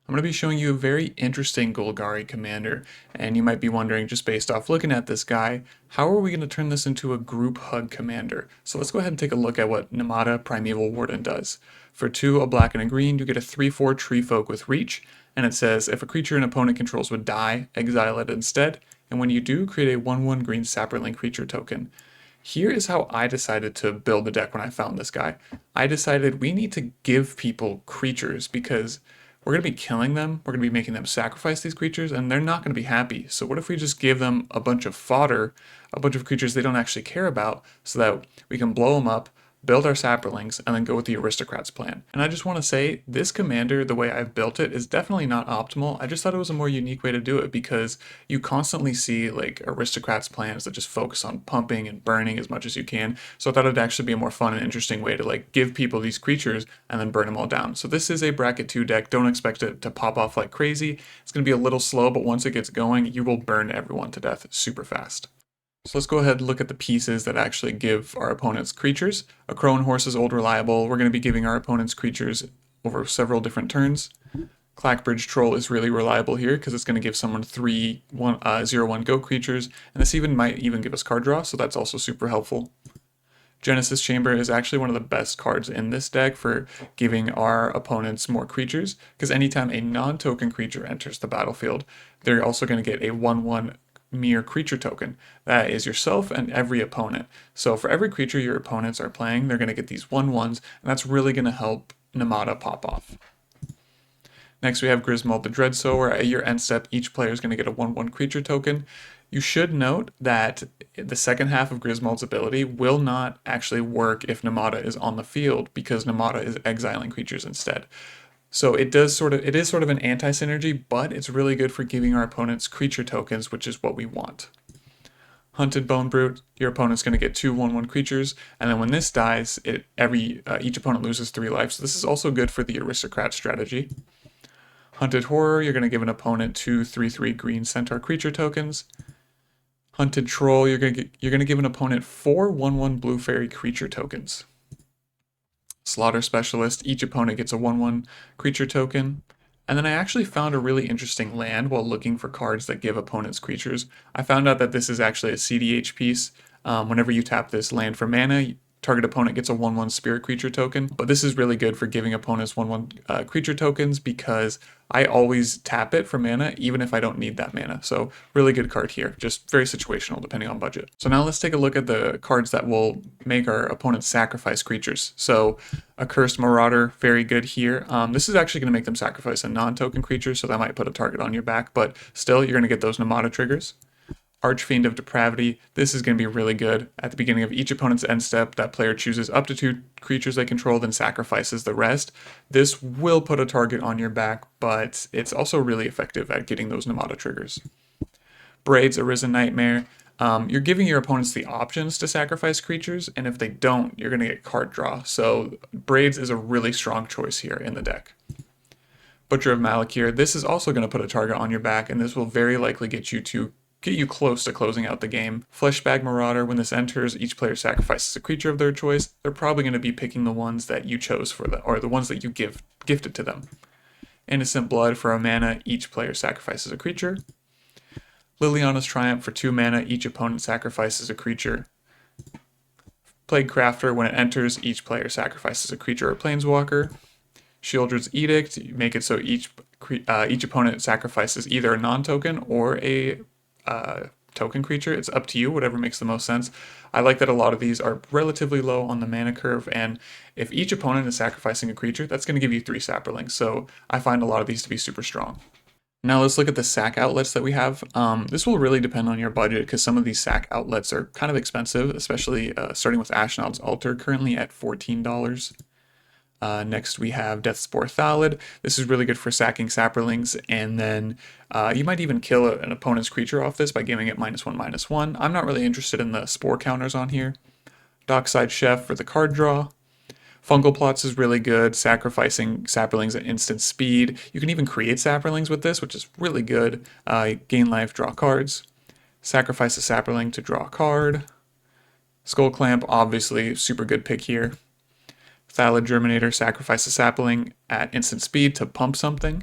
I'm going to be showing you a very interesting Golgari commander, and you might be wondering, just based off looking at this guy, how are we going to turn this into a group hug commander? So let's go ahead and take a look at what Nemata Primeval Warden does. For 2, a black and a green, you get a 3/4 tree folk with reach, and it says if a creature an opponent controls would die, exile it instead, and when you do, create a 1/1 green sapperling creature token. Here is how I decided to build the deck when I found this guy. I decided we need to give people creatures because we're going to be killing them, we're going to be making them sacrifice these creatures, and they're not going to be happy. So what if we just give them a bunch of fodder, a bunch of creatures they don't actually care about, so that we can blow them up, build our sapperlings, and then go with the Aristocrats plan. And I just want to say, this commander, the way I've built it, is definitely not optimal. I just thought it was a more unique way to do it because you constantly see like Aristocrats plans that just focus on pumping and burning as much as you can. So I thought it'd actually be a more fun and interesting way to like give people these creatures and then burn them all down. So this is a bracket 2 deck. Don't expect it to pop off like crazy. It's going to be a little slow, but once it gets going, you will burn everyone to death super fast. So let's go ahead and look at the pieces that actually give our opponents creatures. A Crone Horse is old reliable. We're going to be giving our opponents creatures over several different turns. Clackbridge Troll is really reliable here because it's going to give someone 0/1 go creatures, and this might even give us card draw, so that's also super helpful. Genesis Chamber is actually one of the best cards in this deck for giving our opponents more creatures, because anytime a non-token creature enters the battlefield, they're also going to get a 1/1 mere creature token. That is yourself and every opponent. So for every creature your opponents are playing, they're going to get these 1/1s, and that's really going to help Nemata pop off. Next we have Griswold the Dreadsower. At your end step, each player is going to get a 1/1 creature token. You should note that the second half of Griswold's ability will not actually work if Nemata is on the field, because Nemata is exiling creatures instead. So it is sort of an anti-synergy, but it's really good for giving our opponents creature tokens, which is what we want. Hunted Bone Brute, your opponent's going to get 2 1/1 creatures, and then when this dies, each opponent loses 3 life. So this is also good for the Aristocrat strategy. Hunted Horror, you're going to give an opponent 2 3/3 green centaur creature tokens. Hunted Troll, you're going to give an opponent 4 1/1 blue fairy creature tokens. Slaughter Specialist, each opponent gets a 1/1 creature token. And then I actually found a really interesting land while looking for cards that give opponents creatures. I found out that this is actually a CDH piece. Whenever you tap this land for mana, target opponent gets a 1/1 spirit creature token. But this is really good for giving opponents 1/1 creature tokens because I always tap it for mana even if I don't need that mana. So really good card here, just very situational depending on budget. So now let's take a look at the cards that will make our opponents sacrifice creatures. So Accursed Marauder, very good here. This is actually going to make them sacrifice a non-token creature, so that might put a target on your back, but still you're going to get those Nemata triggers. Archfiend of Depravity, this is going to be really good. At the beginning of each opponent's end step, that player chooses up to 2 creatures they control, then sacrifices the rest. This will put a target on your back, but it's also really effective at getting those Nemata triggers. Braid's Arisen Nightmare, you're giving your opponents the options to sacrifice creatures, and if they don't, you're going to get card draw. So Braids is a really strong choice here in the deck. Butcher of Malakir, this is also going to put a target on your back, and this will very likely get you close to closing out the game. Fleshbag Marauder, when this enters, each player sacrifices a creature of their choice. They're probably going to be picking the ones that you chose for them, or the ones that you gifted to them. Innocent Blood, for a mana, each player sacrifices a creature. Liliana's Triumph, for 2 mana, each opponent sacrifices a creature. Plague Crafter, when it enters, each player sacrifices a creature or planeswalker. Sheoldred's Edict, you make it so each opponent sacrifices either a non-token or a token creature. It's up to you, whatever makes the most sense. I like that a lot of these are relatively low on the mana curve, and if each opponent is sacrificing a creature, that's going to give you 3 sapperlings, so I find a lot of these to be super strong. Now let's look at the sack outlets that we have. This will really depend on your budget because some of these sack outlets are kind of expensive, especially starting with Ashnod's Altar, currently at $14. Next we have Deathspore Thallid. This is really good for sacking sapperlings, and then you might even kill an opponent's creature off this by giving it -1/-1. I'm not really interested in the spore counters on here. Dockside Chef for the card draw. Fungal Plots is really good, sacrificing sapperlings at instant speed. You can even create sapperlings with this, which is really good. Gain life, draw cards. Sacrifice a sapperling to draw a card. Skull Clamp, obviously, super good pick here. Thallid Germinator, sacrifice a sapling at instant speed to pump something.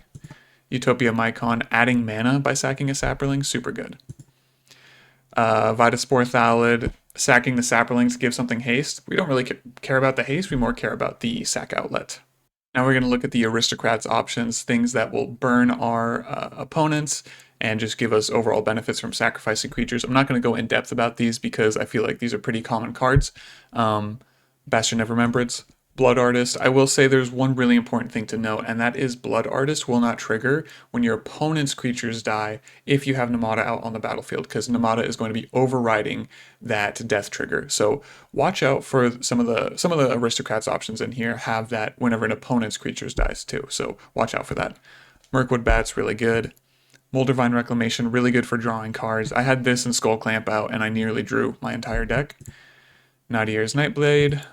Utopia Mycon, adding mana by sacking a Saproling, super good. Vitaspore Thallid, sacking the Saprolings to give something haste. We don't really care about the haste, we more care about the sack outlet. Now we're going to look at the Aristocrats options, things that will burn our opponents and just give us overall benefits from sacrificing creatures. I'm not going to go in depth about these because I feel like these are pretty common cards. Bastion of Remembrance, Blood Artist. I will say there's one really important thing to note, and that is Blood Artist will not trigger when your opponent's creatures die if you have Nemata out on the battlefield, because Nemata is going to be overriding that death trigger. So watch out for some of the Aristocrats options in here have that whenever an opponent's creatures dies too. So watch out for that. Mirkwood Bat's really good. Moldavine Reclamation, really good for drawing cards. I had this and Skull Clamp out, and I nearly drew my entire deck. Nadier's Nightblade.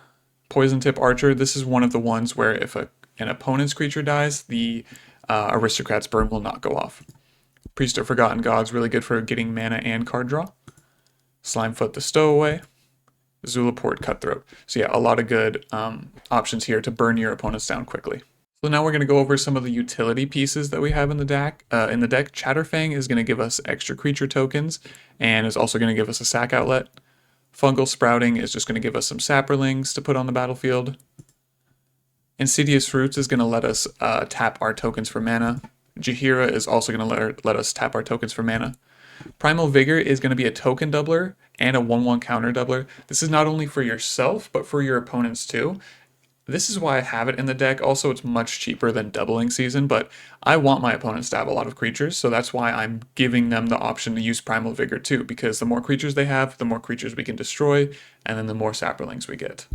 Poison Tip Archer, this is one of the ones where if an opponent's creature dies, the Aristocrat's burn will not go off. Priest of Forgotten Gods, really good for getting mana and card draw. Slimefoot the Stowaway. Zulaport Cutthroat. So yeah, a lot of good options here to burn your opponents down quickly. So now we're going to go over some of the utility pieces that we have in the deck. Chatterfang is going to give us extra creature tokens and is also going to give us a sack outlet. Fungal Sprouting is just going to give us some Saprolings to put on the battlefield. Insidious Roots is going to let us tap our tokens for mana. Jaheira is also going to let us tap our tokens for mana. Primal Vigor is going to be a token doubler and a 1/1 counter doubler. This is not only for yourself, but for your opponents too. This is why I have it in the deck. Also, it's much cheaper than Doubling Season, but I want my opponents to have a lot of creatures, so that's why I'm giving them the option to use Primal Vigor too, because the more creatures they have, the more creatures we can destroy, and then the more Saprolings we get.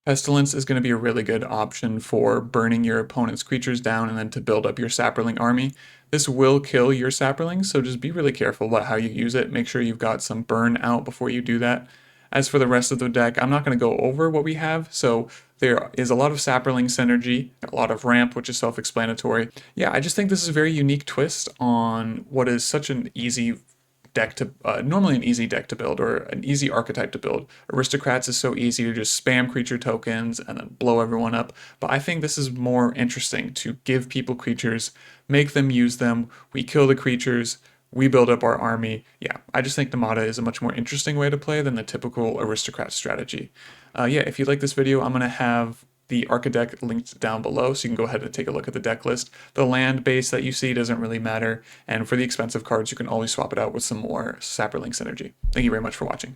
Pestilence is going to be a really good option for burning your opponent's creatures down and then to build up your Saproling army. This will kill your Saprolings, so just be really careful about how you use it. Make sure you've got some burn out before you do that. As for the rest of the deck, I'm not going to go over what we have, so there is a lot of Saproling synergy, a lot of ramp, which is self-explanatory. Yeah, I just think this is a very unique twist on what is such an easy deck to, normally an easy deck to build, or an easy archetype to build. Aristocrats is so easy to just spam creature tokens and then blow everyone up, but I think this is more interesting to give people creatures, make them use them, we kill the creatures, we build up our army. Yeah, I just think Nemata is a much more interesting way to play than the typical Aristocrat strategy. Yeah, if you like this video, I'm going to have the Arca deck linked down below, so you can go ahead and take a look at the deck list. The land base that you see doesn't really matter, and for the expensive cards, you can always swap it out with some more Saproling synergy. Thank you very much for watching.